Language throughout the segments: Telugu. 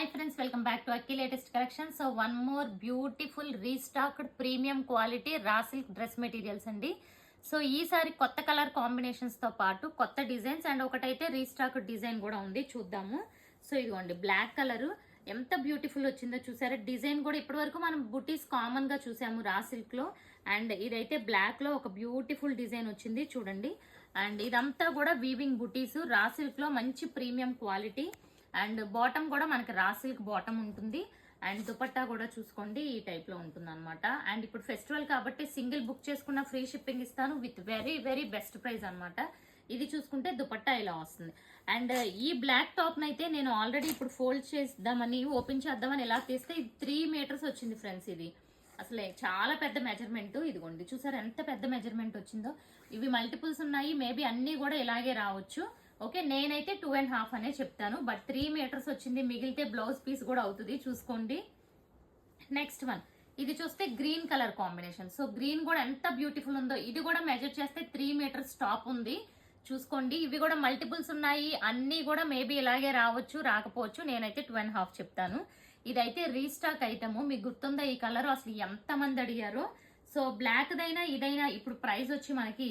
Hi friends, welcome back to Aki latest collection. So one more beautiful restocked premium quality raw silk dress materials అండి. సో ఈసారి కొత్త కలర్ కాంబినేషన్స్ తో పాటు కొత్త డిజైన్స్ అండ్ ఒకటైతే రీస్టాక్డ్ డిజైన్ కూడా ఉంది, చూద్దాము. సో ఇదిగోండి బ్లాక్ కలర్ ఎంత బ్యూటిఫుల్ వచ్చిందో చూసారా. డిజైన్ కూడా ఇప్పటివరకు మనం బుటీస్ కామన్ గా చూసాము రా సిల్క్ లో, అండ్ ఇదైతే బ్లాక్ లో ఒక బ్యూటిఫుల్ డిజైన్ వచ్చింది చూడండి. అండ్ ఇదంతా కూడా వీవింగ్ బుటీస్ రా సిల్క్ లో మంచి ప్రీమియం క్వాలిటీ. అండ్ బాటమ్ కూడా మనకి రా సిల్క్ బాటమ్ ఉంటుంది. అండ్ దుపట్టా కూడా చూసుకోండి ఈ టైప్ లో ఉంటుంది అనమాట. అండ్ ఇప్పుడు ఫెస్టివల్ కాబట్టి సింగిల్ బుక్ చేసుకున్న ఫ్రీ షిప్పింగ్ ఇస్తాను with very very best price అనమాట. ఇది చూసుకుంటే దుపట్టా ఇలా వస్తుంది. అండ్ ఈ బ్లాక్ టాప్ నైతే నేను ఆల్రెడీ ఇప్పుడు ఫోల్డ్ చేద్దామని ఓపెన్ చేద్దామని ఎలా తీస్తే ఇది 3 మీటర్స్ వచ్చింది ఫ్రెండ్స్. ఇది అసలే చాలా పెద్ద మెజర్మెంట్. ఇదిగోండి చూసారు ఎంత పెద్ద మెజర్మెంట్ వచ్చిందో. ఇవి మల్టిపుల్స్ ఉన్నాయి, మేబీ అన్ని కూడా ఇలాగే రావచ్చు. ఓకే, నేనైతే 2.5 అనే చెప్తాను, బట్ 3 మీటర్స్ వచ్చింది. మిగిలితే బ్లౌజ్ పీస్ కూడా అవుతుంది చూసుకోండి. నెక్స్ట్ వన్ ఇది చూస్తే green colour combination. So green కూడా ఎంత బ్యూటిఫుల్ ఉందో. ఇది కూడా మెజర్ చేస్తే 3 మీటర్స్ టాప్ ఉంది చూసుకోండి. ఇవి కూడా మల్టిపుల్స్ ఉన్నాయి, అన్ని కూడా మేబీ ఇలాగే రావచ్చు రాకపోవచ్చు. నేనైతే 2.5 చెప్తాను. ఇదైతే రీస్టాక్ ఐటమ్. మీకు గుర్తుందా ఈ కలర్ అసలు ఎంత మంది అడిగారో. సో బ్లాక్ దైనా ఇదైనా ఇప్పుడు ప్రైస్ వచ్చి మనకి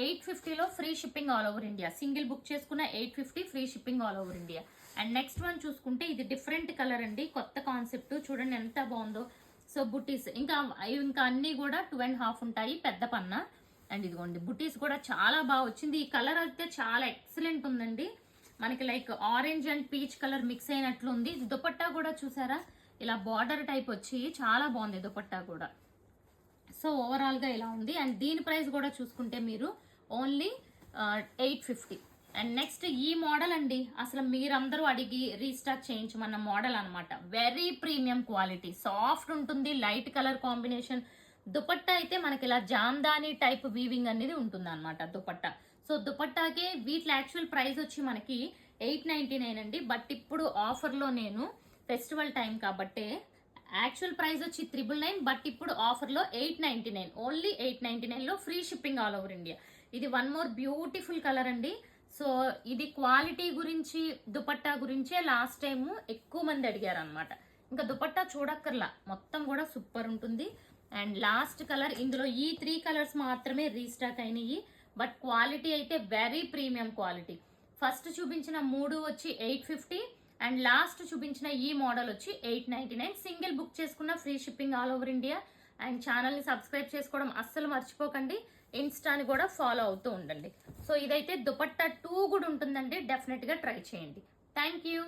850లో free shipping all over India. Single book చేసుకున్న 850 free shipping all over India. And next one చూసుకుంటే ఇది డిఫరెంట్ కలర్ అండి, కొత్త కాన్సెప్ట్. చూడండి ఎంత బాగుందో. సో బుటీస్ ఇంకా అన్ని కూడా 2.5 ఉంటాయి పెద్ద పన్న. అండ్ ఇదిగోండి బుటీస్ కూడా చాలా బాగా వచ్చింది. ఈ కలర్ అయితే చాలా ఎక్సలెంట్ ఉందండి. మనకి like orange and peach colour mix అయినట్లు ఉంది. దుపట్టా కూడా చూసారా ఇలా బార్డర్ టైప్ వచ్చి చాలా బాగుంది దుపట్టా కూడా. సో ఓవరాల్ గా ఇలా ఉంది. అండ్ దీని ప్రైస్ కూడా చూసుకుంటే మీరు ఓన్లీ 850. అండ్ నెక్స్ట్ ఈ మోడల్ అండి, అసలు మీరందరూ అడిగి రీస్టాక్ చేయించమన్న మోడల్ అనమాట. వెరీ ప్రీమియం క్వాలిటీ, సాఫ్ట్ ఉంటుంది, లైట్ కలర్ కాంబినేషన్. దుపట్టా అయితే మనకి ఇలా జామ్దాని టైప్ వీవింగ్ అనేది ఉంటుంది అనమాట దుపట్టా. సో దుపట్టాకే వీటి యాక్చువల్ ప్రైస్ వచ్చి మనకి 899 అండి. బట్ ఇప్పుడు ఆఫర్ లో నేను ఫెస్టివల్ టైం కాబట్టే యాక్చువల్ ప్రైస్ వచ్చి 999, బట్ ఇప్పుడు ఆఫర్ లో 899, ఓన్లీ 899 లో free shipping all over India. ఇది వన్ మోర్ బ్యూటిఫుల్ కలర్ అండి. సో ఇది క్వాలిటీ గురించి దుపట్టా గురించే లాస్ట్ టైం ఎక్కువ మంది అడిగారు అనమాట. ఇంకా దుపట్టా చూడక్కర్లా, మొత్తం కూడా సూపర్ ఉంటుంది. అండ్ లాస్ట్ కలర్ ఇందులో ఈ 3 కలర్స్ మాత్రమే రీస్టాక్ అయినాయి, బట్ క్వాలిటీ అయితే వెరీ ప్రీమియం క్వాలిటీ. ఫస్ట్ చూపించిన 3 వచ్చి 850 అండ్ లాస్ట్ చూపించిన ఈ మోడల్ వచ్చి 899. సింగిల్ బుక్ చేసుకున్న free shipping all over India. And channel ని సబ్స్క్రైబ్ చేసుకోవడం అస్సలు మర్చిపోకండి. ఇన్స్టాని కూడా ఫాలో అవుతూ ఉండండి. సో ఇదైతే దుపట్టా 2 కూడా ఉంటుందండి, డెఫినెట్ గా ట్రై చేయండి. Thank you.